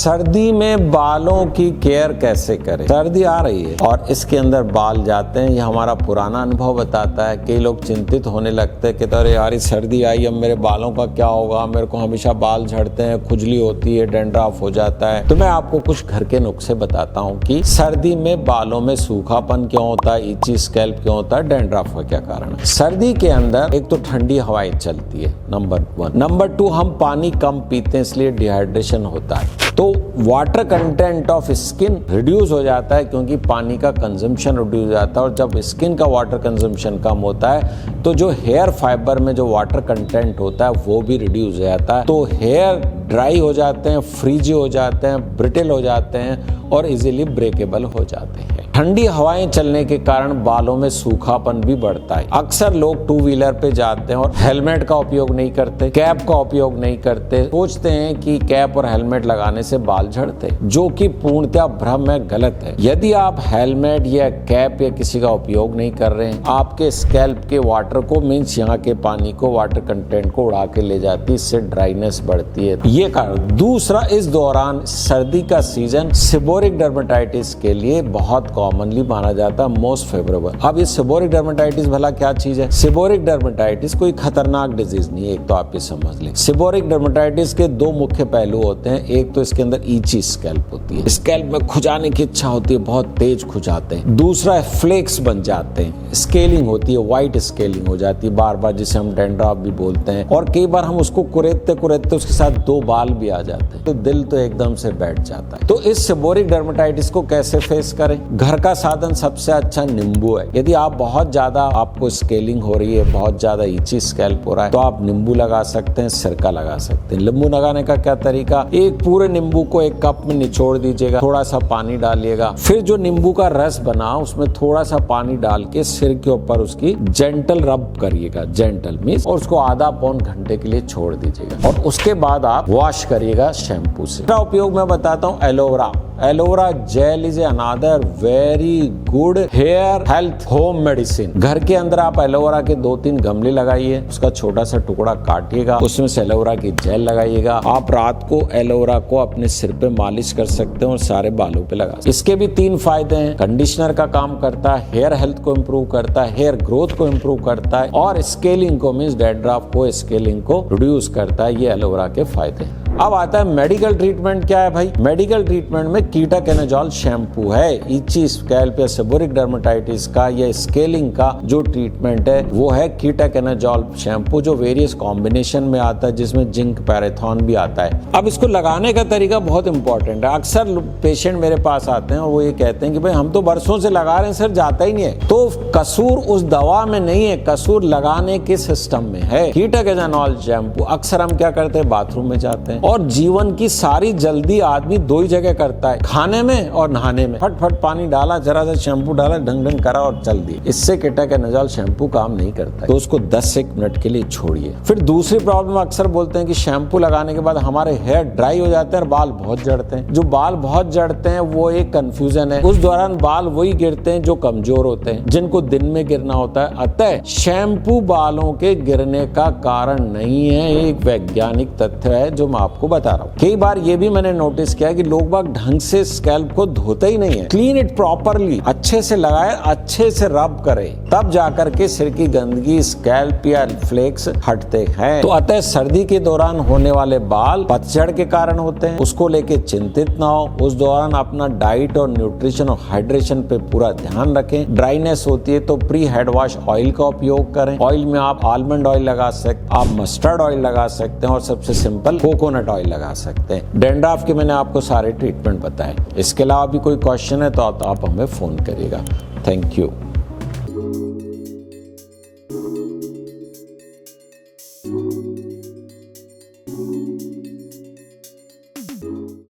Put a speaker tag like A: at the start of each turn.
A: सर्दी में बालों की केयर कैसे करें। सर्दी आ रही है और इसके अंदर बाल जाते हैं, ये हमारा पुराना अनुभव बताता है। कई लोग चिंतित होने लगते हैं कि अरे यार सर्दी आई, अब मेरे बालों का क्या होगा, मेरे को हमेशा बाल झड़ते हैं, खुजली होती है, डैंड्रफ हो जाता है। तो मैं आपको कुछ घर के नुस्खे बताता हूँ कि सर्दी में बालों में सूखापन क्यों होता है, इची स्कैल्प क्यों होता है, डैंड्रफ का क्या कारण है। सर्दी के अंदर एक तो ठंडी हवाएं चलती है, नंबर 1। नंबर 2, हम पानी कम पीते हैं, इसलिए डिहाइड्रेशन होता है। तो water content of skin reduce हो जाता है क्योंकि पानी का कंजम्पशन रिड्यूस हो जाता है। और जब स्किन का वाटर कंजम्पशन कम होता है तो जो हेयर फाइबर में जो वाटर कंटेंट होता है वो भी रिड्यूस हो जाता है। तो हेयर ड्राई हो जाते हैं, फ्रीजी हो जाते हैं, ब्रिटल हो जाते हैं और इजीली ब्रेकेबल हो जाते हैं। ठंडी हवाएं चलने के कारण बालों में सूखापन भी बढ़ता है। अक्सर लोग 2 व्हीलर पे जाते हैं और हेलमेट का उपयोग नहीं करते, कैप का उपयोग नहीं करते, सोचते हैं कि कैप और हेलमेट लगाने से बाल झड़ते, जो कि पूर्णतः भ्रम है, गलत है। यदि आप हेलमेट या कैप या किसी का उपयोग नहीं कर रहे हैं, आपके स्कैल्प के वाटर को मीन्स यहाँ के पानी को, वाटर कंटेंट को उड़ा के ले जाती है, इससे ड्राइनेस बढ़ती है, ये कारण। दूसरा, इस दौरान सर्दी का सीजन सेबोरिक डर्मेटाइटिस के लिए बहुत कॉमनली माना जाता है, मोस्ट फेवरेबल। अब ये सेबोरिक डर्मेटाइटिस भला क्या चीज है। सेबोरिक डर्मेटाइटिस कोई खतरनाक डिजीज नहीं है, एक तो आप ये समझ लें। सेबोरिक डर्मेटाइटिस के 2 मुख्य पहलू होते हैं। एक तो इसके अंदर ईची स्कैल्प होती है, स्कैल्प में खुजाने की इच्छा होती है, बहुत तेज खुजाते हैं। दूसरा, फ्लेक्स बन जाते हैं, स्केलिंग होती है, व्हाइट स्केलिंग हो जाती है बार बार, जिसे हम डैंड्रफ भी बोलते हैं। और कई बार हम उसको कुरेदते कुरेदते उसके साथ 2 बाल भी आ जाते हैं, तो दिल तो एकदम से बैठ जाता है। तो इस सेबोरिक डर्मेटाइटिस को कैसे फेस करें। घर का साधन सबसे अच्छा नींबू है। यदि आप बहुत ज्यादा आपको स्केलिंग हो रही है, बहुत ज्यादा इची स्कैल्प हो रहा है, तो आप नींबू लगा सकते हैं, सिरका लगा सकते हैं। नींबू लगाने का क्या तरीका, एक पूरे नींबू को एक कप में निचोड़ दीजिएगा, थोड़ा सा पानी डालिएगा, फिर जो नींबू का रस बना उसमें थोड़ा सा पानी डाल के सिर के ऊपर उसकी जेंटल रब करिएगा, जेंटल मीन्स, और उसको आधा पौन घंटे के लिए छोड़ दीजिएगा और उसके बाद आप वॉश करिएगा शैम्पू से। इसका उपयोग मैं बताता हूँ। Aloe vera, aloe vera gel is another very good hair health home medicine. घर के अंदर आप एलोवेरा के 2-3 गमले लगाइए, उसका छोटा सा टुकड़ा काटिएगा, उसमें से एलोवेरा की जेल लगाइएगा। आप रात को एलोवेरा को अपने सिर पे मालिश कर सकते हैं और सारे बालों पे लगा सकते हैं। इसके भी 3 फायदे हैं। कंडीशनर का काम करता है, हेयर हेल्थ को इम्प्रूव करता है, हेयर ग्रोथ को इम्प्रूव करता है और स्केलिंग को मीन्स डैंड्रफ को, स्केलिंग को रिड्यूस करता है। ये एलोवेरा के फायदे हैं। अब आता है मेडिकल ट्रीटमेंट। क्या है भाई मेडिकल ट्रीटमेंट में कीटाकेनाजोल शैम्पू है। इची स्कैल्प या सेबोरिक डर्मेटाइटिस का या स्केलिंग का जो ट्रीटमेंट है वो है कीटाकेनाजोल शैम्पू, जो वेरियस कॉम्बिनेशन में आता है, जिसमें जिंक पैराथॉन भी आता है। अब इसको लगाने का तरीका बहुत इंपॉर्टेंट है। अक्सर पेशेंट मेरे पास आते हैं और वो ये कहते हैं कि भाई हम तो बरसों से लगा रहे हैं सर, जाता ही नहीं है। तो कसूर उस दवा में नहीं है, कसूर लगाने के सिस्टम में है। कीटाकेनाजोल शैम्पू अक्सर हम क्या करते हैं, बाथरूम में जाते हैं और जीवन की सारी जल्दी आदमी 2 ही जगह करता है, खाने में और नहाने में। फट पानी डाला, जरा सा शैम्पू डाला, ढंग ढंग करा और चल दिए। इससे कीटाकेनाजोल शैम्पू काम नहीं करता है, तो उसको 10 से 1 मिनट के लिए छोड़िए। फिर दूसरी प्रॉब्लम अक्सर बोलते हैं कि शैम्पू लगाने के बाद हमारे हेयर ड्राई हो जाते हैं और बाल बहुत झड़ते हैं। जो बाल बहुत झड़ते हैं वो एक कंफ्यूजन है। उस दौरान बाल वही गिरते हैं जो कमजोर होते हैं, जिनको दिन में गिरना होता है। अतः शैम्पू बालों के गिरने का कारण नहीं है, एक वैज्ञानिक तथ्य है जो मैं आपको बता रहा हूँ। कई बार ये भी मैंने नोटिस किया कि लोग बाग ढंग से स्कैल्प को धोते ही नहीं है। क्लीन इट प्रॉपरली, अच्छे से लगाए, अच्छे से रब करे, तब जाकर के सिर की गंदगी, स्कैल्प या फ्लेक्स हटते हैं। तो अतः सर्दी के दौरान होने वाले बाल पतझड़ के कारण होते हैं, उसको लेके चिंतित ना हो। उस दौरान अपना डाइट और न्यूट्रिशन और हाइड्रेशन पे पूरा ध्यान रखें। ड्राइनेस होती है तो प्री हेड वॉश ऑयल का उपयोग करें। ऑयल में आप आलमंड ऑयल लगा सकते, आप मस्टर्ड ऑयल लगा सकते हैं और सबसे सिंपल कोकोनट ऑयल लगा सकते हैं। डैंड्रफ के मैंने आपको सारे ट्रीटमेंट बताए। इसके अलावा भी कोई क्वेश्चन है तो आप हमें फोन करिएगा। Thank you.